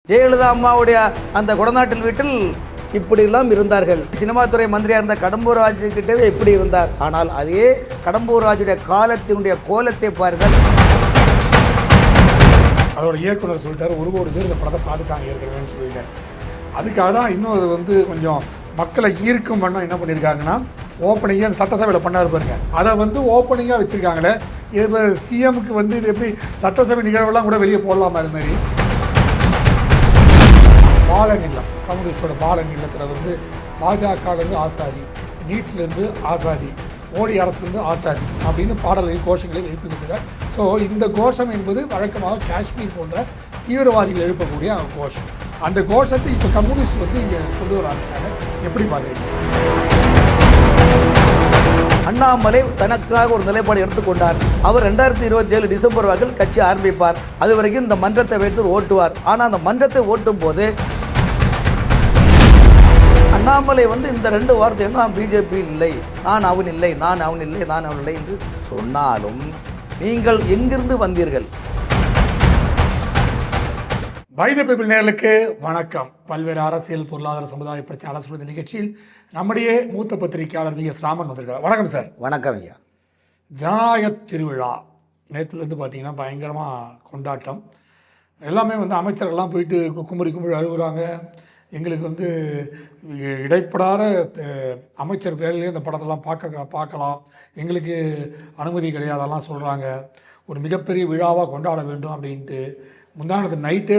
ஜெயலலிதா அம்மாவுடைய அந்த கொடநாட்டில் வீட்டில் இப்படியெல்லாம் இருந்தார்கள். சினிமா துறை மந்திரியாக இருந்த கடம்பூர் ராஜு கிட்டவே இப்படி இருந்தார். ஆனால் அதே கடம்பூர் ராஜுடைய காலத்தினுடைய கோலத்தை பாருங்கள். அதோட இயக்குனர் சொல்லிட்டாரு 1 கோடி பேர் இந்த படத்தை பார்த்துட்டாங்க ஏற்கனவேன்னு சொல்லிட்டாரு. அதுக்காக தான் இன்னும் அது கொஞ்சம் மக்களை ஈர்க்கும் பண்ண என்ன பண்ணியிருக்காங்கன்னா ஓப்பனிங்காக அந்த சட்டசபையில் பண்ணார் பாருங்க, அதை ஓப்பனிங்காக வச்சுருக்காங்களே. இப்போ சிஎம்க்கு இது எப்படி சட்டசபை நிகழ்வெல்லாம் கூட வெளியே போடலாமா? அது மாதிரி பாலநிலம், கம்யூனிஸ்டோட பாலநிலத்தில் பாஜகலேருந்து ஆசாதி, நீட்லேருந்து ஆசாதி, மோடி அரசுலேருந்து ஆசாதி அப்படின்னு பாடல்கள் கோஷங்களை எழுப்பியிருக்கிறார். ஸோ இந்த கோஷம் என்பது வழக்கமாக காஷ்மீர் போன்ற தீவிரவாதிகள் எழுப்பக்கூடிய கோஷம். அந்த கோஷத்தை இப்போ கம்யூனிஸ்ட் இங்கே கொண்டு வர ஆரம்பிச்சாங்க. எப்படி பார்க்குறீங்க? அண்ணாமலை தனக்காக ஒரு நிலைப்பாடு எடுத்துக்கொண்டார். அவர் 2027 டிசம்பர் வாக்கில் கட்சி ஆரம்பிப்பார். அது வரைக்கும் இந்த மன்றத்தை வைத்து ஓட்டுவார். ஆனால் அந்த மன்றத்தை ஓட்டும் போது அண்ணாமலை இந்த 2 வார்த்தை நான் பிஜேபி இல்லை, நான் அவன் இல்லை, நான் அவன் இல்லை, நான் அவன் இல்லை என்று சொன்னாலும் நீங்கள் எங்கிருந்து வந்தீர்கள்? பை தி பீப்பிள் நேயர்களுக்கு வணக்கம். பல்வேறு அரசியல், பொருளாதார, சமுதாய பிரச்சனை ஆலோசனை நிகழ்ச்சியில் நம்முடைய மூத்த பத்திரிகையாளர் வி.எஸ். ராமன் வந்திருக்கார். வணக்கம் சார். வணக்கம் ஐயா. ஜனநாயக திருவிழா நேற்றுலேருந்து பார்த்தீங்கன்னா பயங்கரமாக கொண்டாட்டம். எல்லாமே அமைச்சர்கள்லாம் போயிட்டு குமுறி அழுகுறாங்க. எங்களுக்கு இடைப்படாத அமைச்சர் வேலையிலே இந்த படத்தெல்லாம் பார்க்கலாம், எங்களுக்கு அனுமதி கிடையாதெல்லாம் சொல்கிறாங்க. ஒரு மிகப்பெரிய விழாவாக கொண்டாட வேண்டும் அப்படின்ட்டு முந்தானத்து நைட்டே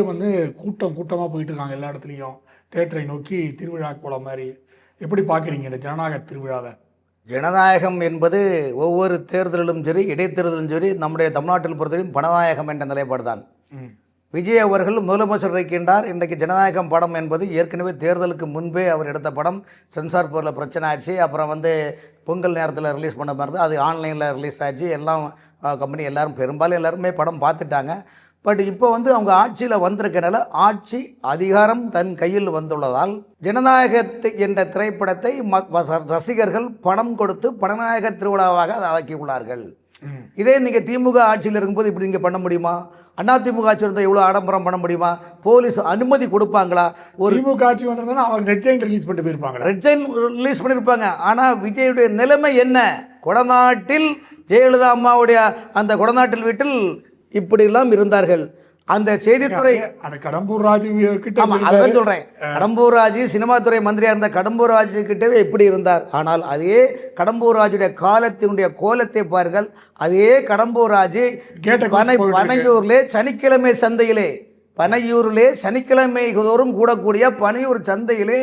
கூட்டமாக போயிட்டுருக்காங்க எல்லா இடத்துலையும், தேட்டரை நோக்கி திருவிழா கோலம் மாதிரி. எப்படி பார்க்குறீங்க இந்த ஜனநாயக திருவிழாவை? ஜனநாயகம் என்பது ஒவ்வொரு தேர்தலிலும் சரி, இடைத்தேர்தலும் சரி, நம்முடைய தமிழ்நாட்டில் பொறுத்தவரையும் பணநாயகம் என்ற நிலைப்பாடு தான். விஜய் அவர்கள் முதலமைச்சர் இருக்கின்றார். இன்றைக்கு ஜனநாயகம் படம் என்பது ஏற்கனவே தேர்தலுக்கு முன்பே அவர் எடுத்த படம். சென்சார் போர்டில் பிரச்சனை ஆச்சு. அப்புறம் பொங்கல் நேரத்தில் ரிலீஸ் பண்ண மாதிரி அது ஆன்லைனில் ரிலீஸ் ஆச்சு. எல்லாம் கம்பெனி எல்லாரும் பெரும்பாலும் எல்லாருமே படம் பார்த்துட்டாங்க. பட் இப்போ அவங்க ஆட்சியில் வந்திருக்கனால ஆட்சி அதிகாரம் தன் கையில் வந்துள்ளதால் ஜனநாயகத்தை என்ற திரைப்படத்தை ரசிகர்கள் பணம் கொடுத்து பணநாயக திருவிழாவாக அதை ஆக்கியுள்ளார்கள். இதே நீங்கள் திமுக ஆட்சியில் இருக்கும்போது இப்படி நீங்கள் பண்ண முடியுமா? அதிமுக ஆட்சி இருந்தால் எவ்வளோ ஆடம்பரம் பண்ண முடியுமா? போலீஸ் அனுமதி கொடுப்பாங்களா? ஒரு திமுக ஆட்சி வந்திருந்தா அவங்க ரெட் ஜெயின் ரிலீஸ் பண்ணிட்டு போயிருப்பாங்க. ரெட் ஜெயின் ரிலீஸ் பண்ணியிருப்பாங்க. ஆனால் விஜயுடைய நிலைமை என்ன? கொடநாட்டில் ஜெயலலிதா அம்மாவுடைய அந்த கொடநாட்டில் வீட்டில் இப்படியெல்லாம் இருந்தார்கள். அந்த செய்தித்துறை அந்த கடம்பூர் ராஜு கிட்ட அதான் சொல்கிறேன். கடம்பூர் ராஜு சினிமா துறை மந்திரியாக இருந்த கடம்பூர் ராஜு கிட்டவே இப்படி இருந்தார். ஆனால் அதே கடம்பூர் ராஜுடைய காலத்தினுடைய கோலத்தை பாருங்கள். அதே கடம்பூர் ராஜு பனையூரிலே சனிக்கிழமை சந்தையிலே, பனையூரிலே சனிக்கிழமை தோறும் கூடக்கூடிய பனையூர் சந்தையிலே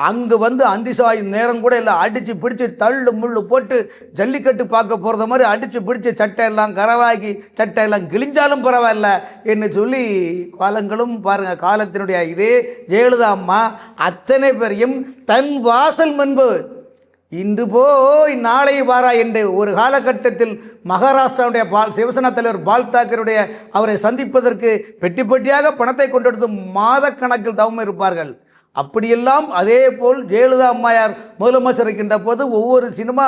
அங்கு அந்திசாய் நேரம் கூட இல்லை, அடித்து பிடிச்சி தள்ளு முள்ளு போட்டு ஜல்லிக்கட்டு பார்க்க போகிறத மாதிரி அடித்து பிடிச்சி சட்டையெல்லாம் கரவாகி சட்டையெல்லாம் கிழிஞ்சாலும் பரவாயில்ல என்று சொல்லி காலங்களும் பாருங்கள். காலத்தினுடைய இதே ஜெயலலிதா அம்மா அத்தனை பேரையும் தன் வாசல் முன்பு இன்று போய் நாளை வாரா என்று ஒரு காலகட்டத்தில் மகாராஷ்டிராவுடைய சிவசேனா தலைவர் பால் தாக்கருடைய அவரை சந்திப்பதற்கு பெட்டி பெட்டியாக பணத்தை கொண்டெடுத்து மாதக்கணக்கில் தவம் இருப்பார்கள். அப்படியெல்லாம் அதே போல் ஜெயலலிதா அம்மையார் முதலமைச்சர் இருக்கின்ற போது ஒவ்வொரு சினிமா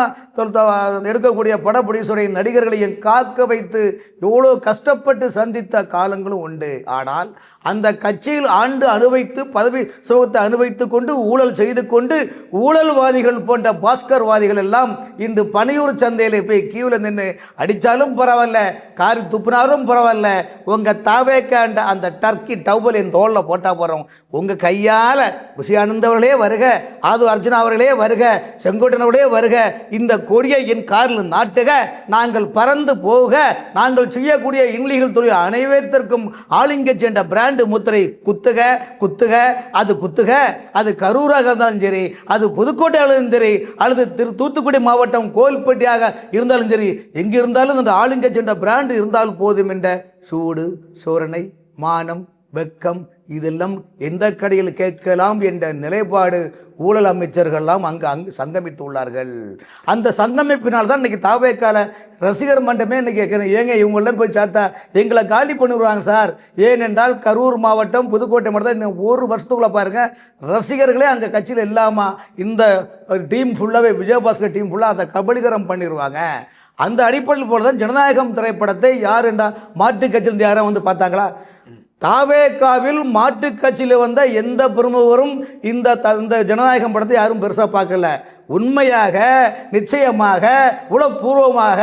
எடுக்கக்கூடிய படப்பிடிச்சுடைய நடிகர்களையும் காக்க வைத்து எவ்வளோ கஷ்டப்பட்டு சந்தித்த காலங்களும் உண்டு. ஆனால் அந்த கட்சியில் ஆண்டு அனுபவித்து பதவி சுகத்தை அனுபவித்து கொண்டு ஊழல் செய்து கொண்டு ஊழல்வாதிகள் போன்ற பாஸ்கர்வாதிகள் எல்லாம் இன்று பனையூர் சந்தையில் போய் கீவில் நின்று அடித்தாலும் பரவாயில்ல, காரி துப்புனாலும் பரவாயில்ல, உங்கள் தாவேக்காண்ட அந்த டர்க்கி டவுபல் என் தோளில் போட்டால் போகிறோம், உங்கள் கையால் புஷியானந்த் அவர்களே வருக, ஆது அர்ஜுனா அவர்களே வருக, செங்கோட்டன் அவர்களே வருக, இந்த கொடியை என் காரில் நாட்டுக, நாங்கள் பறந்து போக, நாங்கள் செய்யக்கூடிய இன்லீகல் தொழில் அனைவத்திற்கும் ஆளுங்க சென்ற பிராண்ட் முத்திரை குத்துக குத்துக, அது குத்துக, அது கரூராக இருந்தாலும் சரி, அது புதுக்கோட்டையாக இருந்தாலும் சரி, அல்லது தூத்துக்குடி மாவட்டம் கோயில்பட்டியாக இருந்தாலும் சரி, எங்கே இருந்தாலும் அந்த ஆளுங்க சென்ற பிராண்டு இருந்தால் போதும் என்ற சூடு சோரணை மானம் வெக்கம் இதெல்லாம் எந்த கடையில் கேட்கலாம் என்ற நிலைப்பாடு ஊழல் அமைச்சர்கள்லாம் அங்கு சங்கமித்துள்ளார்கள். அந்த சங்கமிப்பினால் தான் இன்றைக்கி தாவேக்கால ரசிகர் மன்றமே இன்றைக்கி கேட்குறேன், ஏங்க இவங்களெல்லாம் போய் சாத்தா எங்களை காலி பண்ணிவிடுவாங்க சார். ஏனென்றால் கரூர் மாவட்டம் புதுக்கோட்டை மாவட்டம் இன்னும் 1 வருஷத்துக்குள்ளே பாருங்கள் ரசிகர்களே அங்கே கட்சியில் இல்லாமல் இந்த டீம் ஃபுல்லாகவே விஜயபாஸ்கர் டீம் ஃபுல்லாக அதை கபலீகரம் பண்ணிடுவாங்க. அந்த அடிப்படையில் போல தான் ஜனநாயகம் திரைப்படத்தை யார் என்றால் மாட்டு கட்சியிலிருந்து யாரும் பார்த்தாங்களா? தாவேகாவில் மாற்றுக் கட்சியில் வந்த எந்த பிரமுகரும் இந்த ஜனநாயகம் படத்தை யாரும் பெருசாக பார்க்கல. உண்மையாக நிச்சயமாக உளப்பூர்வமாக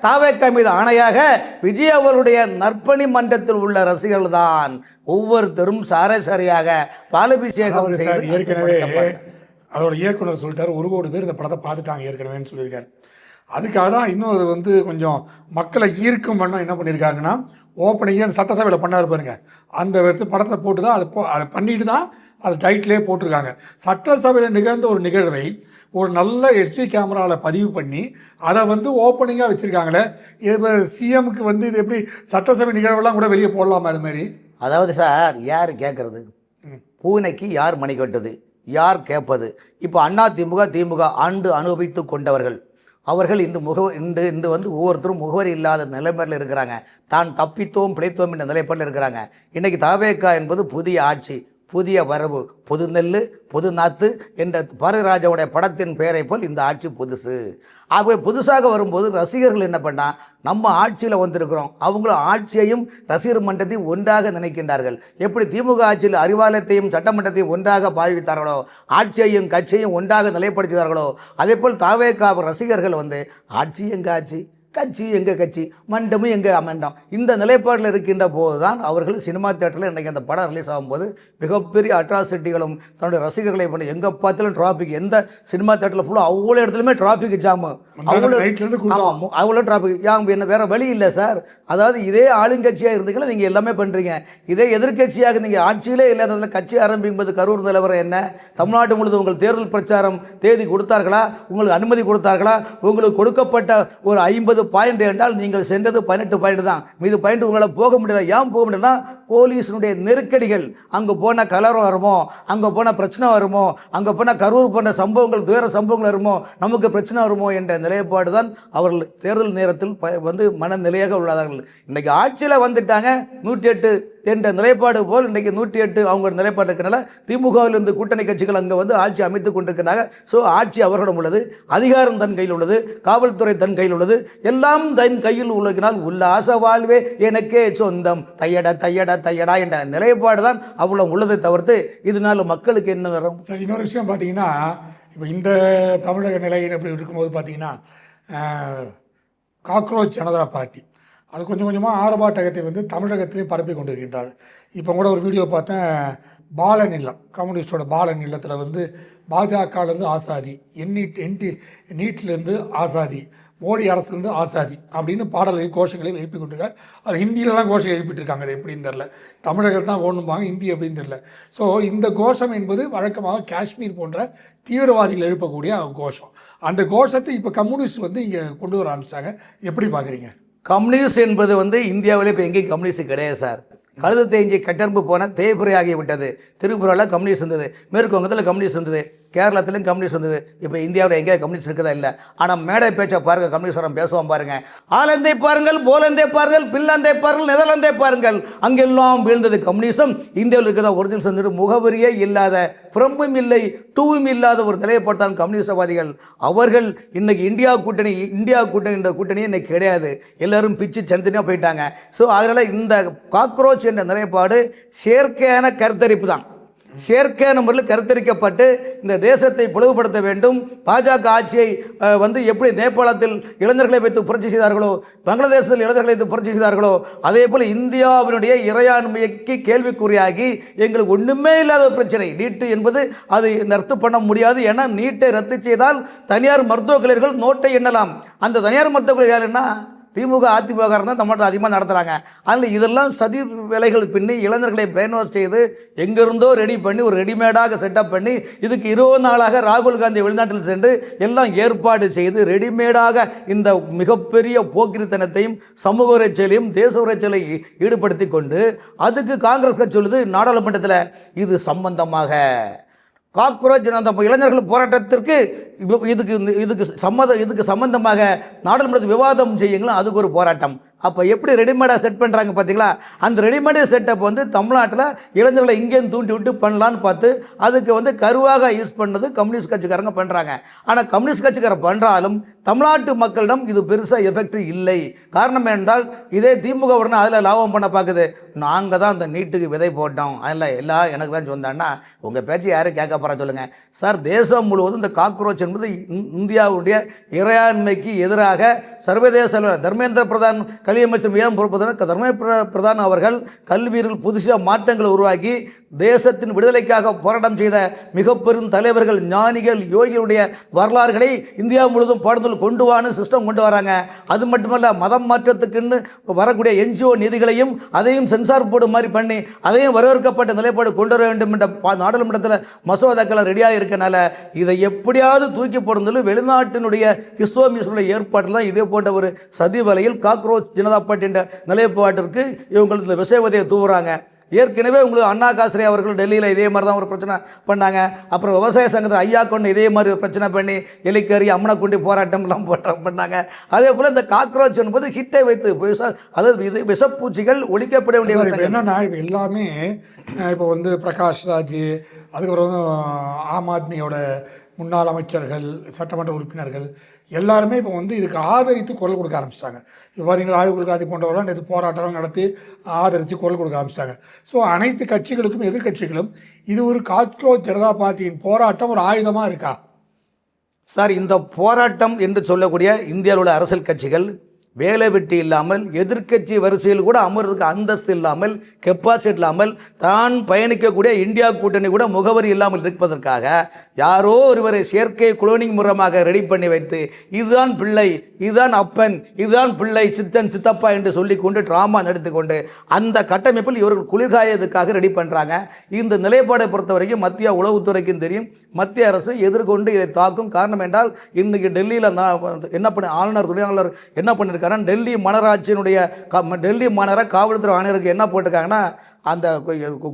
தாவேகா மீது ஆணையாக விஜய் அவர்களுடைய நற்பணி மன்றத்தில் உள்ள ரசிகர்கள் தான் ஒவ்வொருத்தரும் சாரசாரியாக பாலபிஷேகம் ஏற்கனவே அதோட இயக்குனர் சொல்லிட்டாரு 1 கோடி பேர் இந்த படத்தை பார்த்துட்டாங்க ஏற்கனவேன்னு சொல்லியிருக்காரு. அதுக்காக தான் இன்னும் அது வந்து கொஞ்சம் மக்களை ஈர்க்கும் பண்ண என்ன பண்ணியிருக்காங்கன்னா ஓப்பனிங்கே அந்த சட்டசபையில் பண்ணாரு பாருங்க, அந்த படத்தை போட்டு தான் அதை பண்ணிட்டு தான் அது டைட்டிலே போட்டிருக்காங்க. சட்டசபையில் நிகழ்ந்த ஒரு நிகழ்வை ஒரு நல்ல HD கேமராவில் பதிவு பண்ணி அதை வந்து ஓப்பனிங்காக வச்சுருக்காங்களே. இப்போ சிஎம்க்கு வந்து இது எப்படி சட்டசபை நிகழ்வெல்லாம் கூட வெளியே போடலாமா அது மாதிரி? அதாவது சார், யார் கேட்குறது? பூனைக்கு யார் மணி கட்டுது, யார் கேட்பது? இப்போ அதிமுக திமுக ஆண்டு அனுபவித்து கொண்டவர்கள் அவர்கள் இன்று வந்து ஒவ்வொருத்தரும் முகவரி இல்லாத நிலைமையில் இருக்கிறாங்க. தான் தப்பித்தோம் பிழைத்தோம் என்ற நிலைப்பாட்டில் இருக்கிறாங்க. இன்றைக்கி தாவேகா என்பது புதிய ஆட்சி, புதிய வரவு, புது நெல் புது நாத்து என்ற பாரதிராஜாவுடைய படத்தின் பெயரை போல் இந்த ஆட்சி புதுசு. ஆகவே புதுசாக வரும்போது ரசிகர்கள் என்ன பண்ணால் நம்ம ஆட்சியில் வந்திருக்கிறோம், அவங்களும் ஆட்சியையும் ரசிகர் மன்றத்தையும் ஒன்றாக நினைக்கின்றார்கள். எப்படி திமுக ஆட்சியில் அறிவாலயத்தையும் சட்டமன்றத்தையும் ஒன்றாக பாவித்தார்களோ, ஆட்சியையும் கட்சியையும் ஒன்றாக நிலைப்படுத்தினார்களோ, அதே போல் தாவேகா ரசிகர்கள் வந்து ஆட்சி எங்கள் ஆட்சி, கட்சி எங்கள் கட்சி, மண்டமும் எங்கள் மண்டம், இந்த நிலைப்பாட்டில் இருக்கின்ற போது தான் அவர்கள் சினிமா தேட்டரில் இன்றைக்கி அந்த படம் ரிலீஸ் ஆகும்போது மிகப்பெரிய அட்ராசிட்டிகளும் தன்னுடைய ரசிகர்களை பண்ணி எங்கே பார்த்தாலும் டிராஃபிக், எந்த சினிமா தேட்டரில் ஃபுல்லாக அவ்வளோ இடத்துலையுமே டிராஃபிக் ஜாமு, அவ்வளோ டிராஃபிக் ஜாம். என்ன வேறு வழி இல்லை சார். அதாவது இதே ஆளுங்கட்சியாக இருந்தீங்கன்னா நீங்கள் எல்லாமே பண்ணுறீங்க, இதே எதிர்கட்சியாக நீங்கள் ஆட்சியிலே இல்லாததில் கட்சி ஆரம்பிக்கும்போது கரூர் நிலவரம் என்ன? தமிழ்நாடு முழுவதும் உங்கள் தேர்தல் பிரச்சாரம் தேதி கொடுத்தார்களா? உங்களுக்கு அனுமதி கொடுத்தார்களா? உங்களுக்கு கொடுக்கப்பட்ட ஒரு 50 பாயிண்ட் என்றால் நீங்கள் சென்றது 18 பாயிண்ட் தான், மீது பாயிண்ட் உங்களை போக முடியல. ஏன் போக முடியலன்னா போலீஸினுடைய நெருக்கடிகள். அங்கே போனால் கலவரம் வருமோ, அங்கே போனால் பிரச்சனை வருமோ, அங்கே போனால் கரூர் போன்ற சம்பவங்கள் துயர சம்பவங்கள் வருமோ, நமக்கு பிரச்சனை வருமோ என்ற நிலைப்பாடு தான் அவர்கள் தேர்தல் நேரத்தில் வந்து மனநிலையாக உள்ளார்கள். இன்றைக்கி ஆட்சியில் வந்துட்டாங்க 108 என்ற நிலைப்பாடு போல் இன்றைக்கி 108 அவங்க நிலைப்பாடு இருக்கிறனால திமுகவிலிருந்து கூட்டணி கட்சிகள் அங்கே வந்து ஆட்சி அமைத்து கொண்டிருக்கிறாங்க. ஸோ ஆட்சி அவர்களிடம் உள்ளது, அதிகாரம் தன் கையில் உள்ளது, காவல்துறை தன் கையில் உள்ளது, எல்லாம் தன் கையில் உள்ளதினால் உல்லாச வாழ்வே எனக்கே சொந்தம் தையடா தையடா தையடா என்ற நிலைப்பாடு தான் அவ்வளோ உள்ளதை தவிர்த்து இதனால் மக்களுக்கு என்ன வரும்? சரி, இன்னொரு விஷயம் பார்த்தீங்கன்னா, இப்போ இந்த தமிழக நிலையில் எப்படி இருக்கும்போது பார்த்தீங்கன்னா காக்ரோச் ஜனதா பார்ட்டி அது கொஞ்சம் கொஞ்சமாக ஆர்ப்பாட்டத்தை வந்து தமிழகத்திலையும் பரப்பி கொண்டு இருக்கின்றார். இப்போ கூட ஒரு வீடியோ பார்த்தேன், பாலன் இல்லம், கம்யூனிஸ்டோட பாலன் இல்லத்தில் வந்து பாஜகலேருந்து ஆசாதி, நீட்லேருந்து ஆசாதி, மோடி அரசுலேருந்து ஆசாதி அப்படின்னு பாடல்களை கோஷங்களை எழுப்பி கொண்டிருக்காங்க. அது ஹிந்தியிலலாம் கோஷம் எழுப்பிட்டு இருக்காங்க. அது எப்படின்னு தெரில, தமிழர்கள் தான் ஓடணும்பாங்க, ஹிந்தி எப்படின்னு தெரில. ஸோ இந்த கோஷம் என்பது வழக்கமாக காஷ்மீர் போன்ற தீவிரவாதிகள் எழுப்பக்கூடிய கோஷம். அந்த கோஷத்தை இப்போ கம்யூனிஸ்ட் வந்து இங்கே கொண்டு வர ஆரம்பிச்சிட்டாங்க. எப்படி பார்க்குறீங்க? கம்யூனிஸ்ட் என்பது வந்து இந்தியாவிலே இப்போ எங்கேயும் கம்யூனிஸ்ட் கிடையாது சார். கழுது தேஞ்சி கட்டெரும்பு போன தேய்புரை ஆகிவிட்டது. திருப்பூரில் கம்யூனிஸ்ட் இருந்தது, மேற்கு வங்கத்தில் கம்யூனிஸ்ட் இருந்தது, கேரளத்திலும் கம்யூனிஸ்ட் இருந்தது. இப்போ இந்தியாவில் எங்கேயா கம்யூனிஸ்ட் இருக்குதா? இல்லை. ஆனால் மேடை பேச்சை பாருங்கள், கம்யூனிஸ்ட் பேசுவோம் பாருங்கள். ஆலந்தை பாருங்கள், போலந்தை பாருங்கள், பின்லாந்தை பாருங்கள், நெதர்லாந்தை பாருங்கள், அங்கெல்லாம் வீழ்ந்தது கம்யூனிசம். இந்தியாவில் இருக்கிறதா ஒரிஜினல் சென்று முகவரியே இல்லாத, ஃப்ரம்மும் இல்லை டூவும் இல்லாத ஒரு நிலையப்படுத்தான் கம்யூனிஸ்டவாதிகள். அவர்கள் இன்னைக்கு இந்தியா கூட்டணி என்ற கூட்டணியே இன்னைக்கு கிடையாது. எல்லாரும் பிச்சு தனித்தனியாக போயிட்டாங்க. ஸோ அதனால் இந்த காக்ரோச் என்ற நிலைப்பாடு செயற்கையான கருத்தரிப்பு தான். செயற்கையான முறையில் கருத்தரிக்கப்பட்டு இந்த தேசத்தை பிளவுபடுத்த வேண்டும். பாஜக ஆட்சியை வந்து எப்படி நேபாளத்தில் இளைஞர்களை வைத்து புரட்சி செய்தார்களோ, பங்களாதேசத்தில் இளைஞர்களை வைத்து புரட்சி செய்தார்களோ, அதே போல் இந்தியாவினுடைய இறையாண்மைக்கு கேள்விக்குறியாகி எங்களுக்கு ஒன்றுமே இல்லாத பிரச்சனை நீட்டு என்பது அது ரத்து பண்ண முடியாது. ஏன்னா நீட்டை ரத்து செய்தால் தனியார் மருத்துவக் கல்லூரிகள் நோட்டை எண்ணலாம். அந்த தனியார் மருத்துவக் கல்லூரி யாருன்னா திமுக அதிமுக தான் தமிழ்நாட்டில் அதிகமாக நடத்துகிறாங்க. அதில் இதெல்லாம் சதி வேலைகள் பின்னி இளைஞர்களை பிரெயின் வாஷ் செய்து எங்கிருந்தோ ரெடி பண்ணி ஒரு ரெடிமேடாக செட்டப் பண்ணி இதுக்கு 20 நாளாக ராகுல் காந்தி வெளிநாட்டில் சென்று எல்லாம் ஏற்பாடு செய்து ரெடிமேடாக இந்த மிகப்பெரிய போக்கிரித்தனத்தையும் சமூக உரைச்சலையும் தேச உரைச்சலை ஈடுபடுத்தி கொண்டு அதுக்கு காங்கிரஸ் கட்சி சொல்லுது நாடாளுமன்றத்தில் இது சம்பந்தமாக காக்ரோச் அந்த இளைஞர்கள் போராட்டத்திற்கு இதுக்கு சம்பந்தமாக நாடாளுமன்றத்தில் விவாதம் செய்யுங்களும் அதுக்கு ஒரு போராட்டம். அப்போ எப்படி ரெடிமேடாக செட் பண்ணுறாங்க பார்த்தீங்களா? அந்த ரெடிமேடு செட்டப் வந்து தமிழ்நாட்டில் இளைஞர்களை இங்கேருந்து தூண்டி விட்டு பண்ணலான்னு பார்த்து அதுக்கு வந்து கருவாக யூஸ் பண்ணது கம்யூனிஸ்ட் கட்சிக்காரங்க பண்ணுறாங்க. ஆனால் கம்யூனிஸ்ட் கட்சிக்காரர் பண்ணுறாலும் தமிழ்நாட்டு மக்களிடம் இது பெருசாக எஃபெக்ட் இல்லை. காரணம் என்றால் இதே திமுக உடனே அதில் லாபம் பண்ண பார்க்குது. நாங்கள் தான் அந்த நீட்டுக்கு விதை போட்டோம், அதில் எல்லாம் எனக்கு தான் சொன்னான்னா உங்கள் பேச்சு யாரும் கேட்க போகிறா சொல்லுங்கள் சார். தேசம் முழுவதும் இந்த காக்ரோச் என்பது இந்தியாவுடைய இறையாண்மைக்கு எதிராக சர்வதேச தர்மேந்திர பிரதான் கல்வி அமைச்சர் மிகவும் பொறுப்பதற்கு தர்மேந்திர பிரதான் அவர்கள் கல்வியில் புதுசாக மாற்றங்களை உருவாக்கி தேசத்தின் விடுதலைக்காக போராட்டம் செய்த மிக பெரும் தலைவர்கள், ஞானிகள், யோகிகளுடைய வரலாறுகளை இந்தியா முழுவதும் பாடத்தில் கொண்டு வான்னு சிஸ்டம் கொண்டு வராங்க. அது மட்டுமல்ல, மதம் மாற்றத்துக்குன்னு வரக்கூடிய NGO நிதிகளையும் அதையும் சென்சார் போர்டு மாதிரி பண்ணி அதையும் வரவேற்கப்பட்ட நிலைப்பாடு கொண்டு வர வேண்டும் என்ற நாடாளுமன்றத்தில் மசோதாக்கள் ரெடியாக இருக்கனால இதை எப்படியாவது தூக்கி போடுறது வெளிநாட்டினுடைய இஸ்லாமியர்களுடைய ஏற்பாட்டில் தான் இதே போன்ற ஒரு சதி வலையில் காக்ரோச் ஜனதா பார்ட்டி என்ற நிலைப்பாட்டிற்கு இவங்களுக்கு இந்த விஷயவதையை தூவுறாங்க. ஏற்கனவே உங்களுக்கு அண்ணா காசரே அவர்கள் டெல்லியில் இதே மாதிரி தான் ஒரு பிரச்சனை பண்ணாங்க. அப்புறம் விவசாய சங்கத்தில் ஐயா கொண்டு இதே மாதிரி ஒரு பிரச்சனை பண்ணி எலிக்கறி அம்மனைக்குண்டி போராட்டம்லாம் பண்ணாங்க. அதே போல் இந்த காக்ரோச் என்பது ஹிட்டை வைத்து அதாவது இது விஷப்பூச்சிகள் ஒழிக்கப்பட வேண்டிய என்னன்னா இப்போ எல்லாமே இப்போ வந்து பிரகாஷ் ராஜ், அதுக்கப்புறம் ஆம் ஆத்மியோட முன்னாள் அமைச்சர்கள், சட்டமன்ற உறுப்பினர்கள் எல்லாருமே இப்போ வந்து இதுக்கு ஆதரித்து குரல் கொடுக்க ஆரம்பிச்சிட்டாங்க. இப்போ பார்த்தீங்கன்னா ராகுல் காந்தி போன்றவர்களாம் நேற்று போராட்டம் நடத்தி ஆதரித்து குரல் கொடுக்க ஆரம்பிச்சிட்டாங்க. ஸோ அனைத்து கட்சிகளுக்கும் எதிர்கட்சிகளும் இது ஒரு காக்ரோச் ஜனதா பார்ட்டியின் போராட்டம் ஒரு ஆயுதமாக இருக்கா சார்? இந்த போராட்டம் என்று சொல்லக்கூடிய இந்தியாவில் உள்ள அரசியல் கட்சிகள் வேலை வெட்டி இல்லாமல் எதிர்க்கட்சி வரிசையில் கூட அமர்றதுக்கு அந்தஸ்து இல்லாமல் கெப்பாசிட்டி இல்லாமல் தான் பயணிக்கக்கூடிய இந்தியா கூட்டணி கூட முகவரி இல்லாமல் இருப்பதற்காக யாரோ ஒருவரை செயற்கை குளோனிங் மூலமாக ரெடி பண்ணி வைத்து இதுதான் பிள்ளை, இதுதான் அப்பன், இதுதான் பிள்ளை, சித்தன், சித்தப்பா என்று சொல்லி கொண்டு ட்ராமா நடத்தி கொண்டு அந்த கட்டமைப்பில் இவர்கள் குளிர்காயதுக்காக ரெடி பண்ணுறாங்க. இந்த நிலைப்பாடை பொறுத்த வரைக்கும் மத்திய உளவுத்துறைக்கும் தெரியும். மத்திய அரசு எதிர்கொண்டு இதை தாக்கும். காரணம் என்றால் இன்றைக்கி டெல்லியில் என்ன பண்ண ஆளுநர், துணையாளர் என்ன பண்ணியிருக்காங்க, டெல்லி மாநகராட்சியினுடைய டெல்லி மாநகர காவல்துறை ஆணையருக்கு என்ன போட்டிருக்காங்கன்னா, அந்த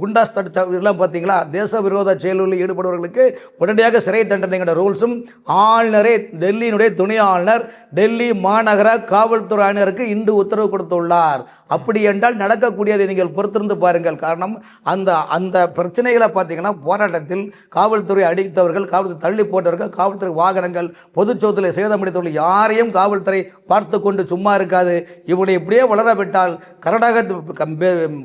குண்டாஸ் எல்லாம் பார்த்தீங்களா, தேச விரோத செயல்களில் ஈடுபடுபவர்களுக்கு உடனடியாக சிறை தண்டனைங்கிற ரூல்ஸும் ஆளுநரே டெல்லியினுடைய துணை ஆளுநர் டெல்லி மாநகர காவல்துறை ஆணையருக்கு இன்று உத்தரவு கொடுத்துள்ளார். அப்படி என்றால் நடக்கக்கூடியதை நீங்கள் பொறுத்திருந்து பாருங்கள். காரணம் அந்த பிரச்சனைகளை பார்த்தீங்கன்னா போராட்டத்தில் காவல்துறை அடித்தவர்கள், காவல்துறை தள்ளி போட்டவர்கள், காவல்துறை வாகனங்கள், பொது சொத்துல சேதமடைத்தவர்கள் யாரையும் காவல்துறை பார்த்து கொண்டு சும்மா இருக்காது. இவங்களை இப்படியே வளரவிட்டால்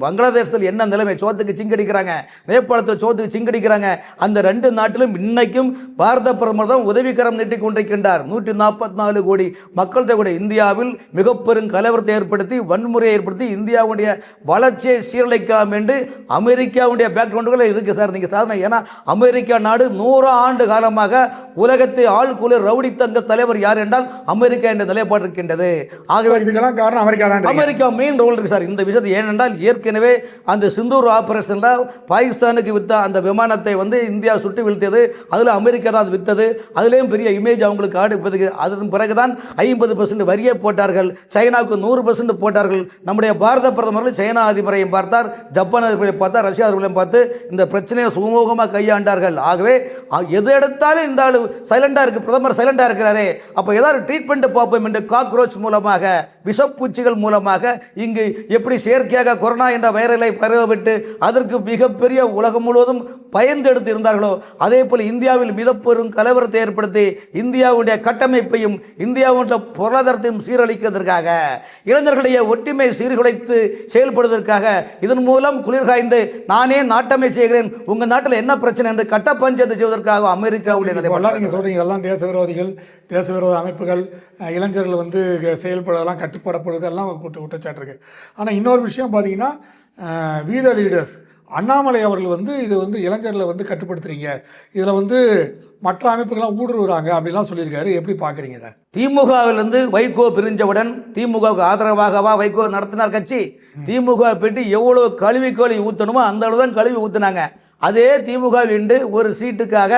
பங்களாதேசத்தில் என்ன நிலைமை, சோத்துக்கு சிங்கடிக்கிறாங்க, நேபாளத்தில் சோத்துக்கு சிங்கடிக்கிறாங்க. அந்த ரெண்டு நாட்டிலும் இன்னைக்கும் பாரத பிரதமர் தான் உதவிக்கரம் நீட்டிக் கொண்டிருக்கின்றார். 144 கோடி மக்கள் தொகை இந்தியாவில் மிக பெரும் கலவரத்தை ஏற்படுத்தி வன்முறையை ஏற்படுத்தி இந்தியாவுடைய வளர்ச்சியை சீரழிக்கலாம் என்று அமெரிக்காவுடைய பேக்ரவுண்டுகள் இருக்கு சார். நீங்க சாதனை, ஏன்னா அமெரிக்கா நாடு 100 ஆண்டு காலமாக உலகத்தை ஆள்குளிர் ரவுடி தங்க தலைவர் யார் என்றால் அமெரிக்கா என்ற நிலைப்பாடு இருக்கின்றது. ஆகவே இதுக்கெல்லாம் காரணம் அமெரிக்கா தான். அமெரிக்கா மெயின் ரோல் இருக்கு சார் இந்த விஷயத்தை. ஏனென்றால் ஏற்கனவே அந்த சிந்தூர் ஆபரேஷன்ல பாகிஸ்தானுக்கு வித்த அந்த விமானத்தை வந்து இந்தியா சுட்டு வீழ்த்தியது, அதில் அமெரிக்கா தான் வித்தது. அதுலேயும் பெரிய இமேஜ் அவங்களுக்கு ஆடுப்பதுக்கு. அதன் பிறகுதான் 50% வரியை போட்டார்கள், சைனாவுக்கு 100% போட்டார்கள். நம்முடைய பாரத பிரதமர்கள் சைனா அதிபரையும் பார்த்தார், ஜப்பான் அதிபரை பார்த்தார், ரஷ்யா அதிபரையும் பார்த்து இந்த பிரச்சனையை சுமூகமாக கையாண்டார்கள். ஆகவே எது எடுத்தாலும் இந்த ஆளு சைலண்டா இருக்கு, பிரதமர் சைலண்டா இருக்கிறாரே, அப்போ ஏதாவது ட்ரீட்மெண்ட் பார்ப்போம் என்று காக்ரோச் மூலமாக, விஷப்பூச்சிகள் மூலமாக இங்கு எப்படி செயற்கையாக கொரோனா என்ற வைரலை பரவவிட்டு அதற்கு மிகப்பெரிய உலகம் முழுவதும் பயந்து எடுத்து இருந்தார்களோ அதே போல் இந்தியாவில் மிகப்பெரும் கலவரத்தை ஏற்படுத்தி இந்தியாவுடைய கட்டமைப்பையும் இந்தியாவுடைய பொருளாதாரத்தையும் சீரழிப்பதற்காக, இளைஞர்களுடைய ஒற்றுமை சீர்குலைத்து செயல்படுவதற்காக, இதன் மூலம் குளிர்காய்ந்து நானே நாட்டமை செய்கிறேன், உங்க நாட்டில் என்ன பிரச்சனை என்று கட்ட பஞ்சாயத்து செய்வதற்காக அமெரிக்காவுடைய நீங்க சொல்றீங்க இதெல்லாம் தேச விரோதிகள், தேச விரோத அமைப்புகள், இளைஞர்கள் வந்து செயல்படுவதெல்லாம் கட்டுப்படப்படுவது எல்லாம் குற்றச்சாட்டு இருக்கு. ஆனால் இன்னொரு விஷயம் பார்த்தீங்கன்னா வீத லீடர்ஸ் அண்ணாமலை அவர்கள் வந்து இது வந்து இளைஞர்களை வந்து கட்டுப்படுத்துறீங்க, இதில் வந்து மற்ற அமைப்புகள்லாம் ஊடுருவுறாங்க அப்படிலாம் சொல்லியிருக்காரு. எப்படி பார்க்குறீங்க இதை? திமுகவிலிருந்து வைகோ பிரிஞ்சவுடன் திமுகவுக்கு ஆதரவாகவா வைகோ நடத்தினார் கட்சி? திமுக பெட்டி எவ்வளவு கழுவி ஊற்றணுமோ அந்த அளவு தான் கழுவி ஊற்றினாங்க. அதே திமுகவில் இன்று ஒரு சீட்டுக்காக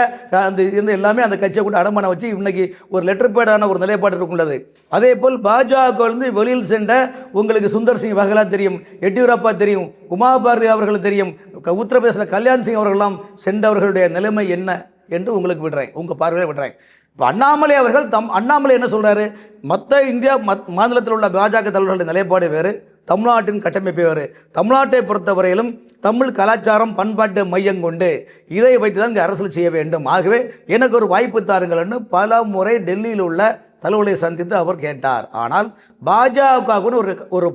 அந்த இருந்து எல்லாமே அந்த கட்சியை கூட அடமான வச்சு இன்னைக்கு ஒரு லெட்டர் பேடான ஒரு நிலைப்பாடு இருக்குள்ளது. அதே போல் பாஜக வெளியில் சென்ற உங்களுக்கு சுந்தர் சிங் வகலா தெரியும், எடியூரப்பா தெரியும், உமா பாரதி அவர்கள் தெரியும், உத்தரப்பிரதேசத்தில் கல்யாண் சிங் அவர்களெல்லாம் சென்றவர்களுடைய நிலைமை என்ன என்று உங்களுக்கு விடுறேன், உங்கள் பார்வையில் விடுறேன். இப்போ அண்ணாமலை அவர்கள் அண்ணாமலை என்ன சொல்கிறாரு, மற்ற இந்தியா மாநிலத்தில் உள்ள பாஜக தலைவர்களுடைய நிலைப்பாடு வேறு, தமிழ்நாட்டின் கட்டமைப்பு வேறு. தமிழ்நாட்டை பொறுத்தவரையிலும் தமிழ் கலாச்சாரம் பண்பாட்டு மையம் கொண்டு இதை வைத்து தான் இங்கே அரசியல் செய்ய வேண்டும். ஆகவே எனக்கு ஒரு வாய்ப்பு தாருங்கள்னு பல முறை டெல்லியில் உள்ள தலைவர்களை சந்தித்து அவர் கேட்டார். ஆனால் பாஜகவுக்குன்னு ஒரு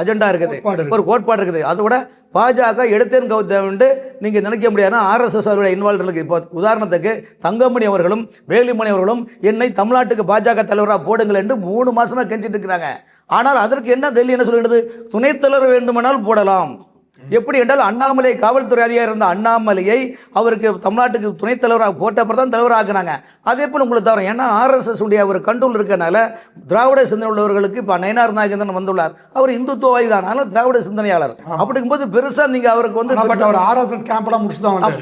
அஜெண்டா இருக்குது, ஒரு கோட்பாடு இருக்குது. அதோட பாஜக எடுத்தேன் கவுத்தேன்ட்டு நீங்கள் நினைக்க முடியாதுன்னா ஆர்எஸ்எஸ் அவருடைய இன்வால்வ் இருக்குது. இப்போ உதாரணத்துக்கு தங்கமணி அவர்களும் வேலுமணி அவர்களும் என்னை தமிழ்நாட்டுக்கு பாஜக தலைவராக போடுங்கள் என்று 3 மாதமாக கெஞ்சிட்டு இருக்கிறாங்க. ஆனால் அதற்கு என்ன டெல்லி என்ன சொல்கிறது, துணைத் தலைவர் வேண்டுமானால் போடலாம். எப்படி என்றால் அண்ணாமலை காவல்துறை அதிகாரி இருந்த அண்ணாமலையை அவருக்கு தமிழ்நாட்டுக்கு துணைத் தலைவராக போட்டப்பறம் தான் தலைவராக்குனாங்க. அதே போல் உங்களுக்கு தவிர ஏன்னா ஆர்எஸ்எஸ் உடைய ஒரு கண்ட்ரோல் இருக்கனால திராவிட சிந்தனை உள்ளவர்களுக்கு இப்போ நயனார் நாகேந்திரன் வந்துள்ளார், அவர் இந்துத்துவவாதி தான், ஆனால் திராவிட சிந்தனையாளர். அப்படிங்கும்போது பெருசாக நீங்கள் அவருக்கு வந்து ஆர்எஸ்எஸ் கேம்ப்லாம்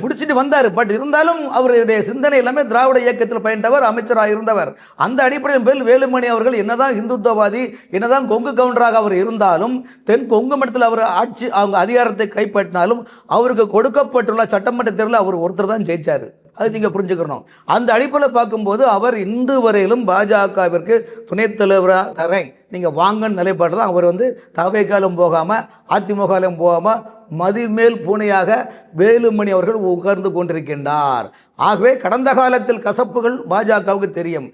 முடிச்சுட்டு வந்தார். பட் இருந்தாலும் அவருடைய சிந்தனை எல்லாமே திராவிட இயக்கத்தில் பயின்றவர், அமைச்சராக இருந்தவர். அந்த அடிப்படையில் வேலுமணி அவர்கள் என்னதான் இந்துத்துவவாதி, என்னதான் கொங்கு கவுண்டராக அவர் இருந்தாலும், தென் கொங்கு மண்டலத்தில் அவர் ஆட்சி அவங்க அதிகாரத்தை கைப்பற்றினாலும் அவருக்கு கொடுக்கப்பட்டுள்ள சட்டமன்ற தேர்தலில் அவர் ஒருத்தர் தான் ஜெயிச்சார். அது நீங்கள் புரிஞ்சுக்கணும். அந்த அடிப்படையில் பார்க்கும்போது அவர் இன்று வரையிலும் பாஜகவிற்கு துணைத் தலைவராக தரேன் நீங்கள் வாங்கன்னு நிலைப்பாடு தான். அவர் வந்து தவைக்காலம் போகாமல் அதிமுகலும் போகாமல் மதிமேல் பூனையாக வேலுமணி அவர்கள் உட்கார்ந்து கொண்டிருக்கின்றார். ஆகவே கடந்த காலத்தில் கசப்புகள் பாஜகவுக்கு தெரியும்.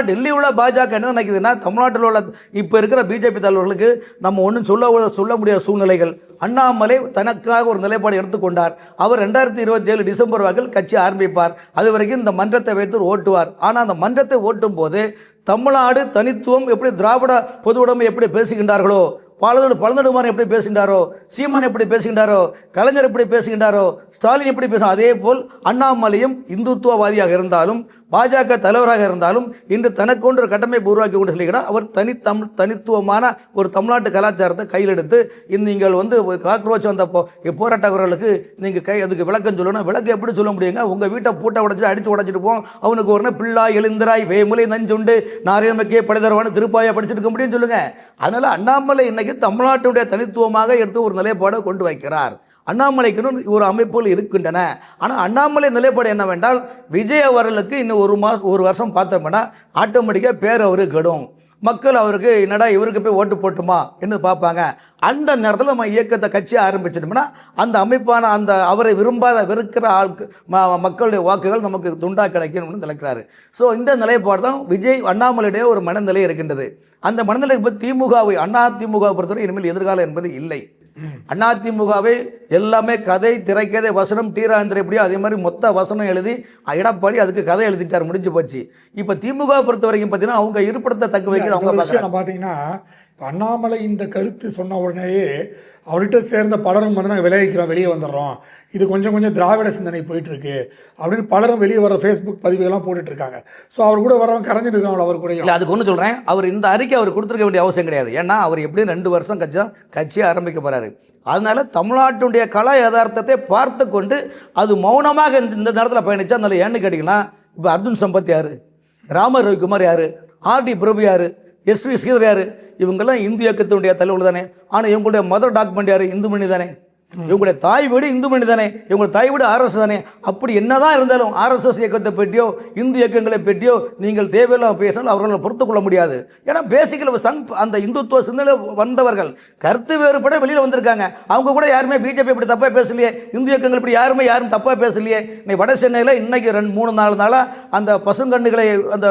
டெல்லி உள்ள பாஜக என்ன நினைக்குதுன்னா, தமிழ்நாட்டில் உள்ள இப்போ இருக்கிற பிஜேபி தலைவர்களுக்கு நம்ம ஒன்றும் சொல்ல முடியாத சூழ்நிலைகள். அண்ணாமலை தனக்காக ஒரு நிலைப்பாடு எடுத்துக்கொண்டார். அவர் 2027 டிசம்பர் வாக்கில் கட்சி ஆரம்பிப்பார். அது வரைக்கும் இந்த மன்றத்தை வைத்து ஓட்டுவார். ஆனால் அந்த மன்றத்தை ஓட்டும் போது தமிழ்நாடு தனித்துவம் எப்படி திராவிட பொது உடைமை எப்படி பேசுகின்றார்களோ, பழநெடுமாறன் எப்படி பேசுகின்றாரோ, சீமான் எப்படி பேசுகின்றாரோ, கலைஞர் எப்படி பேசுகின்றாரோ, ஸ்டாலின் எப்படி பேசும், அதே போல் அண்ணாமலையும் இந்துத்துவவாதியாக இருந்தாலும் பாஜக தலைவராக இருந்தாலும் இன்று தனக்கொன்று கட்டமைப்பு உருவாக்கி கொண்டு சொல்கிறார். அவர் தனித்துவமான ஒரு தமிழ்நாட்டு கலாச்சாரத்தை கையில் எடுத்து நீங்கள் வந்து காக்ரோச் வந்த போராட்டவர்களுக்கு நீங்கள் அதுக்கு விளக்கம் சொல்லணும். விளக்கம் எப்படி சொல்ல முடியுங்க? உங்கள் வீட்டை பூட்டை அடித்து உடைச்சிட்டு போவோம், அவனுக்கு ஒரு பிள்ளா எழுந்திராய் வேமுலை நஞ்சுண்டு நாரியமக்கே படைதரவான திருப்பாயை படிச்சுட்டு இருக்க முடியும்னு சொல்லுங்கள். அதனால் அண்ணாமலை இன்னைக்கு தமிழ்நாட்டுடைய தனித்துவமாக எடுத்து ஒரு நிலைப்பாடை கொண்டு வைக்கிறார். அண்ணாமலைக்குன்னு ஒரு அமைப்புகள் இருக்கின்றன. ஆனால் அண்ணாமலை நிலைப்பாடு என்னவென்றால், விஜய் அவர்களுக்கு இன்னும் ஒரு வருஷம் பார்த்தோம்னா ஆட்டோமேட்டிக்காக பேர் அவருக்கு கெடும். மக்கள் அவருக்கு என்னடா இவருக்கு போய் ஓட்டு போட்டுமா என்று பார்ப்பாங்க. அந்த நேரத்தில் நம்ம இயக்கத்தை கட்சியை ஆரம்பிச்சிட்டோம்னா அந்த அமைப்பான அந்த அவரை வெறுக்கிற மக்களுடைய வாக்குகள் நமக்கு துண்டா கிடைக்கணும்னு நினைக்கிறாரு. ஸோ இந்த நிலைப்பாடு தான் விஜய் அண்ணாமலையுடைய ஒரு மனநிலை இருக்கின்றது. அந்த மனநிலை இப்போ அதிமுகவை பொறுத்தவரை இனிமேல் எதிர்காலம் என்பது இல்லை. அதிமுகவை எல்லாமே கதை, திரைக்கதை, வசனம், டீராந்திர எப்படியோ அதே மாதிரி மொத்த வசனம் எழுதி எடப்பாடி அதுக்கு கதை எழுதிட்டார், முடிஞ்சு போச்சு. இப்போ திமுக பொறுத்த வரைக்கும் பார்த்தீங்கன்னா அவங்க இருப்பிடத்தை தக்க வைக்கிற அவங்க பார்த்தீங்கன்னா அண்ணாமலை இந்த கருத்து சொன்ன உடனேயே அவர்கிட்ட சேர்ந்த பலரும் வந்து நாங்கள் விளைவிக்கிறோம், வெளியே வந்துடுறோம், இது கொஞ்சம் திராவிட சிந்தனை போயிட்டுருக்கு அப்படின்னு பலரும் வெளியே வர ஃபேஸ்புக் பதிவுகள்லாம் போட்டுட்ருக்காங்க. ஸோ அவர் கூட வரவங்க கரைஞ்சிட்டு இருக்காங்க. அவர் கூட இல்லை, அதுக்கு ஒன்று சொல்கிறேன், அவர் இந்த அறிக்கை அவர் கொடுத்துருக்க வேண்டிய அவசியம் கிடையாது. ஏன்னா அவர் எப்படியும் 2 வருஷம் கட்சியை ஆரம்பிக்க போகிறாரு. அதனால் தமிழ்நாட்டுடைய கலா யதார்த்தத்தை பார்த்து கொண்டு அது மௌனமாக இந்த நேரத்தில் பயணித்தா அதனால் ஏன்னு கேட்டிங்கன்னா, இப்போ அர்ஜுன் சம்பத் யார், ராம ரவிக்குமார் யார், ஆர்டி பிரபு யார், எஸ்வி ஸ்ரீதர் யார், இவங்கெல்லாம் இந்து இயக்கத்தினுடைய தலைவர் தானே. ஆனால் இவங்களுடைய மதர் டாக்குமெண்ட் யார், இந்துமணி தானே. இவங்களுடைய தாய் வீடு இந்துமணி தானே, இவங்களுடைய தாய் வீடு ஆர்எஸ்எஸ் தானே. அப்படி என்னதான் இருந்தாலும் ஆர்எஸ்எஸ் இயக்கத்தை பற்றியோ இந்து இயக்கங்களை பற்றியோ நீங்கள் தேவையில்லாம பேசினால் அவர்களை பொறுத்து கொள்ள முடியாது. ஏன்னா பேசிக்கல் அந்த இந்துத்துவ சிந்தனை வந்தவர்கள் கருத்து வேறுபட வெளியில் வந்திருக்காங்க. அவங்க கூட யாருமே பிஜேபி இப்படி தப்பாக பேசலையே, இந்து இயக்கங்கள் இப்படி யாரும் தப்பாக பேசலையே. இன்னைக்கு வட சென்னையில் இன்னைக்கு 2-3 நாளாக அந்த பசுங்கண்ணுகளை அந்த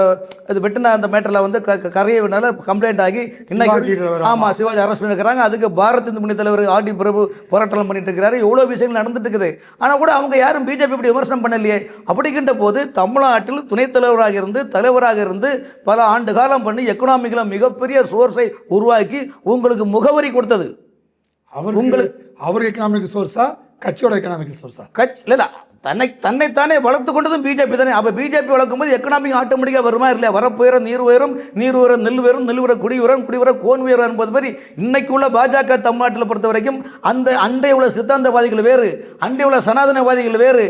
இது வெட்டின அந்த மேட்டரில் வந்து கரையினால கம்ப்ளைண்ட் ஆகி இன்னைக்கு ஆமாம் சிவாஜி அரெஸ்ட் பண்ணியிருக்கிறாங்க. அதுக்கு பாரத் இந்து முன்னணி தலைவர் ஆர்டி பிரபு போராட்டம் பண்ணிட்டு இருக்கிறாரு. எவ்வளோ விஷயங்கள் நடந்துட்டு இருக்குது. ஆனால் கூட அவங்க யாரும் பிஜேபி இப்படி விமர்சனம் பண்ணலையே. அப்படிங்கின்ற போது தமிழ்நாட்டில் துணைத் தலைவராக இருந்து தலைவராக இருந்து பல ஆண்டு காலம் பண்ணி எக்கனாமிக்கில் மிகப்பெரிய சோர்ஸை உருவாக்கி உங்களுக்கு முகவரி கொடுத்தது அவர் எக்கனாமிக் சோர்ஸா, கட்சியோட எக்கனாமிக்கல் சோர்ஸா? இல்லை, தன்னைத்தானே வளர்த்து கொண்டதும் பிஜேபி தானே. அப்போ பிஜேபி வளர்க்கும் போது எக்கனாமிக் ஆட்டோமேட்டிக்காக வருமா இல்லையா? வரப்புயர நீர் உயரும், நீர் உயர நெல் உயரும், நெல் உயர குடி உயரும், குடி உயர கோன் உயரும் என்பது மாதிரி இன்னைக்கு உள்ள பாஜக தமிழ்நாட்டில் பொறுத்த வரைக்கும் அந்த அண்டை உள்ள சித்தாந்தவாதிகள் வேறு, அண்டை உள்ள சனாதனவாதிகள் வேறு.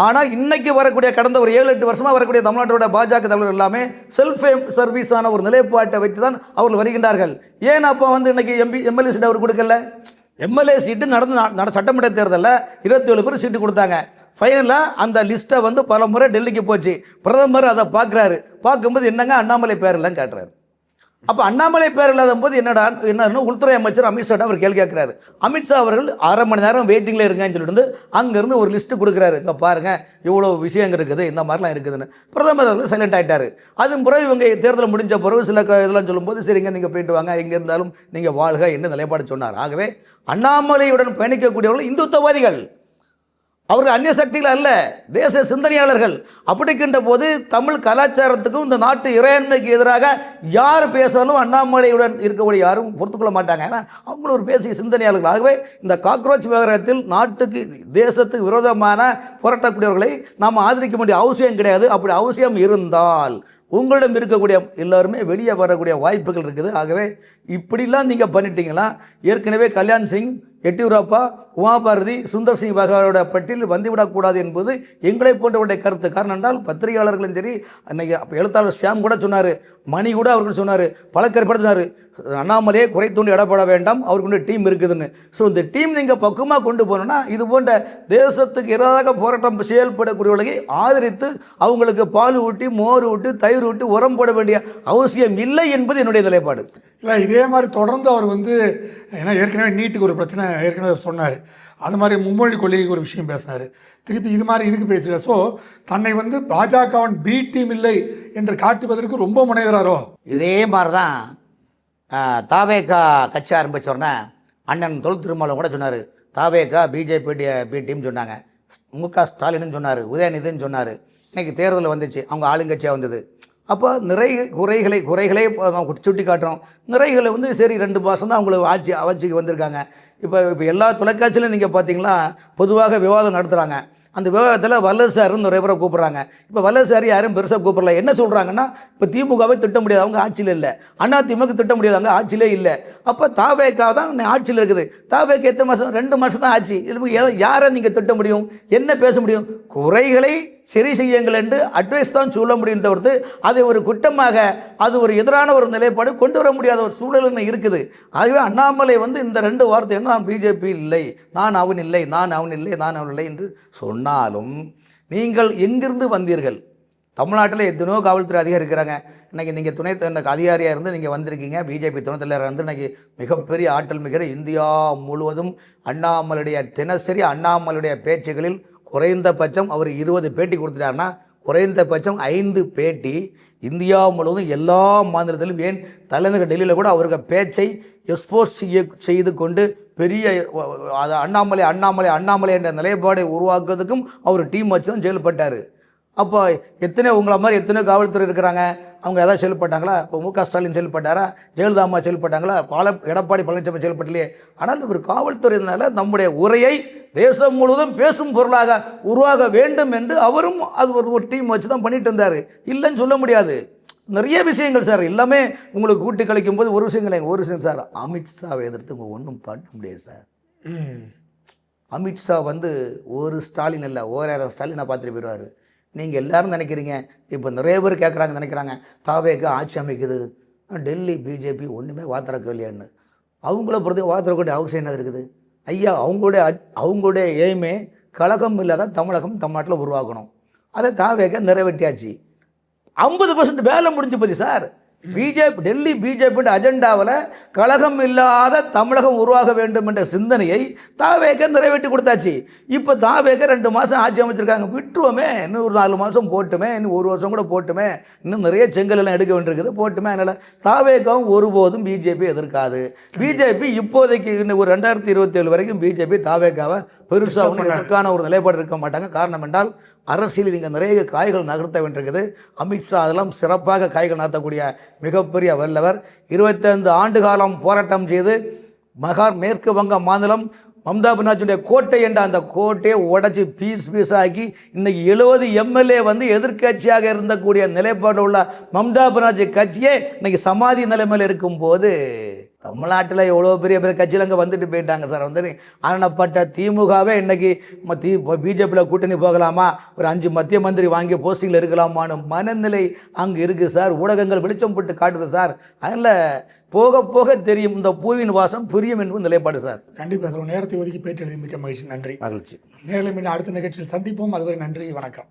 ஆனால் இன்னைக்கு வரக்கூடிய கடந்த ஒரு 7-8 வருஷமாக வரக்கூடிய தமிழ்நாட்டோட பாஜக தலைவர்கள் எல்லாமே செல்ஃப் சர்வீஸான ஒரு நிலைப்பாட்டை வைத்து தான் அவர்கள் வருகின்றார்கள். ஏன் அப்போ வந்து இன்னைக்கு எம்எல்ஏ சீட் அவர் கொடுக்கல? எம்எல்ஏ சீட்டு நடந்த சட்டமன்ற தேர்தலில் 27 பேர் சீட்டு கொடுத்தாங்க. ஃபைனலாக அந்த லிஸ்ட்டை வந்து பல முறை டெல்லிக்கு போச்சு. பிரதமர் அதை பார்க்குறாரு. பார்க்கும்போது என்னங்க அண்ணாமலை பேர் இல்லைன்னு கேட்டுறாரு. அப்போ அண்ணாமலை பேர் இல்லாத போது என்னன்னு உள்துறை அமைச்சர் அமித்ஷா அவர் கேள்வி கேட்குறாரு. அமித்ஷா அவர்கள் 1/2 மணி நேரம் வெயிட்டிங்கில் இருங்கன்னு சொல்லிட்டு அங்கேருந்து ஒரு லிஸ்ட்டு கொடுக்குறாரு. இங்கே பாருங்கள் இவ்வளோ விஷயங்கள் இருக்குது, இந்த மாதிரிலாம் இருக்குதுன்னு. பிரதமர் அவர்கள் சைலண்ட் ஆகிட்டார். அதன் பிறகு இவங்க தேர்தல் முடிஞ்ச பிறகு சில இதெல்லாம் சொல்லும்போது சரிங்க நீங்கள் போயிட்டு வாங்க, எங்கே இருந்தாலும் நீங்கள் வாழ்க என்ன நிலைப்பாடு சொன்னார். ஆகவே அண்ணாமலையுடன் பயணிக்கக்கூடியவர்கள் இந்துத்துவவாதிகள், அவர்கள் அந்நிய சக்திகள் அல்ல, தேச சிந்தனையாளர்கள். அப்படிக்கின்ற போது தமிழ் கலாச்சாரத்துக்கும் இந்த நாட்டு இறையாண்மைக்கு எதிராக யார் பேசாலும் அண்ணாமலையுடன் இருக்கக்கூடிய யாரும் பொறுத்துக்கொள்ள மாட்டாங்க. ஏன்னா அவங்களும் ஒரு பேசிய சிந்தனையாளர்கள். ஆகவே இந்த காக்ரோச் விவகாரத்தில் நாட்டுக்கு தேசத்துக்கு விரோதமான போராட்டக்கூடியவர்களை நாம் ஆதரிக்க வேண்டிய அவசியம் கிடையாது. அப்படி அவசியம் இருந்தால் உங்களிடம் இருக்கக்கூடிய எல்லாருமே வெளியே வரக்கூடிய வாய்ப்புகள் இருக்குது. ஆகவே இப்படிலாம் நீங்கள் பண்ணிட்டீங்களா? ஏற்கனவே கல்யாண் சிங், எடியூரப்பா, உமாபாரதி, சுந்தர் சிங் வகையோட பட்டியலில் வந்துவிடக்கூடாது என்பது எங்களை போன்றவருடைய கருத்து. காரணம் என்றால் பத்திரிகையாளர்களும் சரி, அன்றைக்கி எழுத்தாளர் ஷியாம் கூட சொன்னார், மணி கூட அவர்கள் சொன்னார், பழக்கற்பட சொன்னார், அண்ணாமலையே குறை தூண்டி இடப்பட வேண்டாம், அவருக்கு டீம் இருக்குதுன்னு. ஸோ இந்த டீம் நீங்கள் பக்குவமாக கொண்டு போகணுன்னா இது போன்ற தேசத்துக்கு எதிராக போராட்டம் செயல்படக்கூடியவர்களை ஆதரித்து அவங்களுக்கு பால் ஊட்டி, மோர் ஊட்டி, தயிர் ஊட்டி, உரம் போட வேண்டிய அவசியம் இல்லை என்பது என்னுடைய நிலைப்பாடு. இல்லை, இதே மாதிரி தொடர்ந்து அவர் ஏன்னா ஏற்கனவே நீட்டுக்கு ஒரு பிரச்சனை ஏற்கனவே சொன்னார், அது மாதிரி மும்மொழி கொள்கைக்கு ஒரு விஷயம் பேசினார், திருப்பி இது மாதிரி இதுக்கு பேசுகிறார். ஸோ தன்னை பாஜகவின் பி டீம் இல்லை என்று காட்டுவதற்கு ரொம்ப முனைகிறாரோ? இதே மாதிரி தான் தாவேகா கட்சி ஆரம்பித்தோடனே அண்ணன் தொல் திருமாவளவன் கூட சொன்னார், தாவேகா பிஜேபி பி டீம் சொன்னாங்க, முக ஸ்டாலின்னு சொன்னார், உதயநிதின்னு சொன்னார். இன்றைக்கி தேர்தல் வந்துச்சு, அவங்க ஆளுங்கட்சியாக வந்தது. அப்போ குறைகளை சுட்டி காட்டுறோம். நிறைகளை சரி 2 மாதம் தான் அவங்களுக்கு ஆட்சிக்கு வந்திருக்காங்க. இப்போ எல்லா தொலைக்காட்சியிலும் நீங்கள் பார்த்தீங்கன்னா பொதுவாக விவாதம் நடத்துகிறாங்க. அந்த விவாதத்தில் வல்லரசாருன்னு நிறைய பேரை கூப்பிட்றாங்க. இப்போ வல்லரசார் யாரும் பெருசாக கூப்பிடல. என்ன சொல்கிறாங்கன்னா, இப்போ திமுகவை திட்ட முடியாது, அவங்க ஆட்சியில் இல்லை, அதிமுக திட்ட முடியாது, அவங்க ஆட்சியிலே இல்லை. அப்போ தாவேக்கா தான் ஆட்சியில் இருக்குது. தாவேக்கா எத்தனை மாதம்? 2 மாதம் தான் ஆட்சி. யாரை நீங்கள் திட்ட முடியும்? என்ன பேச முடியும்? குறைகளை சரி செய்யுங்கள் என்று அட்வைஸ் தான் சொல்ல முடியும் தவிர்த்து அதை ஒரு குற்றமாக, அது ஒரு எதிரான ஒரு நிலைப்பாடு கொண்டு வர முடியாத ஒரு சூழல் இருக்குது. ஆகவே அண்ணாமலை இந்த 2 வார்த்தை என்ன, நான் பிஜேபி இல்லை, நான் அவன் இல்லை, நான் அவன் இல்லை, நான் அவன் இல்லை என்று சொன்னாலும் நீங்கள் எங்கிருந்து வந்தீர்கள்? தமிழ்நாட்டில் எத்தனையோ காவல்துறை அதிகாரி இருக்கிறாங்க. இன்றைக்கி நீங்கள் துணை அதிகாரியாக இருந்து நீங்கள் வந்திருக்கீங்க, பிஜேபி துணைத் தலைவராக இருந்து இன்றைக்கி மிகப்பெரிய ஆற்றல் மிகிற இந்தியா முழுவதும் அண்ணாமலையுடைய தினசரி அண்ணாமலையுடைய பேச்சுகளில் குறைந்தபட்சம் அவர் 20 பேட்டி கொடுத்துட்டாருன்னா குறைந்தபட்சம் 5 பேட்டி இந்தியா முழுவதும் எல்லா மாநிலத்திலும், ஏன் தலைநகர் டெல்லியில் கூட அவருக்கு பேச்சை எக்ஸ்போஸ் செய்து கொண்டு பெரிய அண்ணாமலை அண்ணாமலை அண்ணாமலை என்ற நிலைப்பாடை உருவாக்குறதுக்கும் அவர் டீம் வச்சு தான் செயல்பட்டார். அப்போ உங்களை மாதிரி எத்தனையோ காவல்துறை இருக்கிறாங்க, அவங்க எதாவது செயல்பட்டாங்களா? இப்போ முக ஸ்டாலின் செயல்பட்டாரா? ஜெயலலிதா அம்மா செயல்பட்டாங்களா? எடப்பாடி பழனிசாமி செயல்பட்டலையே. ஆனால் இவர் காவல்துறையினால நம்முடைய உரையை தேசம் முழுவதும் பேசும் பொருளாக உருவாக வேண்டும் என்று அவரும் அது ஒரு டீம் வச்சு தான் பண்ணிட்டு இருந்தார். இல்லைன்னு சொல்ல முடியாது. நிறைய விஷயங்கள் சார், எல்லாமே உங்களுக்கு கூட்டி கழிக்கும் போது ஒரு விஷயம் சார், அமித்ஷாவை எதிர்த்து உங்கள் ஒன்றும் பண்ண முடியாது சார். அமித்ஷா ஒரு ஸ்டாலின் இல்லை, 1000 ஸ்டாலினை பார்த்துட்டு போயிடுவார். நீங்கள் எல்லோரும் நினைக்கிறீங்க, இப்போ நிறைய பேர் நினைக்கிறாங்க தாவேக்கு ஆட்சி அமைக்குது, டெல்லி பிஜேபி ஒன்றுமே வாத்திறக்க இல்லையான்னு. அவங்கள பொறுத்த வாத்திறக்க வேண்டிய அவசியம் என்ன இருக்குது? ஐயா, அவங்களுடைய எய்மே கழகம் இல்லாத தமிழ்நாட்டில் உருவாக்கணும். அதை தாவேக்க நிறைவேற்றியாச்சு. 50% வேலை முடிஞ்சு போச்சு சார். டெல்லி பிஜேபி அஜெண்டாவில் கழகம் இல்லாத தமிழகம் உருவாக வேண்டும் என்ற சிந்தனையை தாவேக்க நிறைவேற்றி கொடுத்தாச்சு. இப்போ தாவேக்க 2 மாதம் ஆட்சி அமைச்சிருக்காங்க, விட்டுருவோமே, இன்னும் ஒரு 4 மாதம் போட்டுமே, இன்னும் 1 வருஷம் கூட போட்டுமே, இன்னும் நிறைய செங்கல் எல்லாம் எடுக்க வேண்டியிருக்குது, போட்டுமே. அதனால் தாவேக்காவும் ஒருபோதும் பிஜேபி எதிர்க்காது. பிஜேபி இப்போதைக்கு இன்னும் ஒரு 2027 வரைக்கும் பிஜேபி தாவேக்காவை பெருசாக எதற்கான ஒரு நிலைப்பாடு இருக்க மாட்டாங்க. காரணம் என்றால் அரசியல் நீங்கள் நிறைய காய்கள் நகர்த்த வேண்டியிருக்குது. அமித்ஷா அதெல்லாம் சிறப்பாக காய்கள் நகர்த்தக்கூடிய மிகப்பெரிய வல்லவர். 25 ஆண்டு காலம் போராட்டம் செய்து மேற்கு வங்க மாநிலம் மம்தா பானர்ஜியுடைய கோட்டை என்ற அந்த கோட்டையை உடைச்சி பீஸாக்கி இன்னைக்கு 70 எம்எல்ஏ எதிர்கட்சியாக இருந்தக்கூடிய நிலைப்பாடு உள்ள மம்தா பானர்ஜி கட்சியே இன்னைக்கு சமாதி நிலைமையில் இருக்கும்போது தமிழ்நாட்டில் எவ்வளோ பெரிய பெரிய கட்சியில் அங்கே வந்துட்டு போயிட்டாங்க சார். வந்து ஆனப்பட்ட திமுகவே இன்னைக்கு பிஜேபியில் கூட்டணி போகலாமா, ஒரு 5 மத்திய மந்திரி வாங்கி போஸ்டிங்கில் இருக்கலாமான்னு மனநிலை அங்கே இருக்குது சார். ஊடகங்கள் வெளிச்சம் போட்டு காட்டுது சார். அதில் போக போக தெரியும், இந்த பூவின் வாசம் புரியும் என்பது நிலைப்பாடு சார். கண்டிப்பாக சார். நேரத்தை ஒதுக்கி பேட்டி எழுதி மிக்க மகிழ்ச்சி. நன்றி. மகிழ்ச்சி. நேரில் மீண்டும் அடுத்த நிகழ்ச்சியில் சந்திப்போம். அதுவரை நன்றி, வணக்கம்.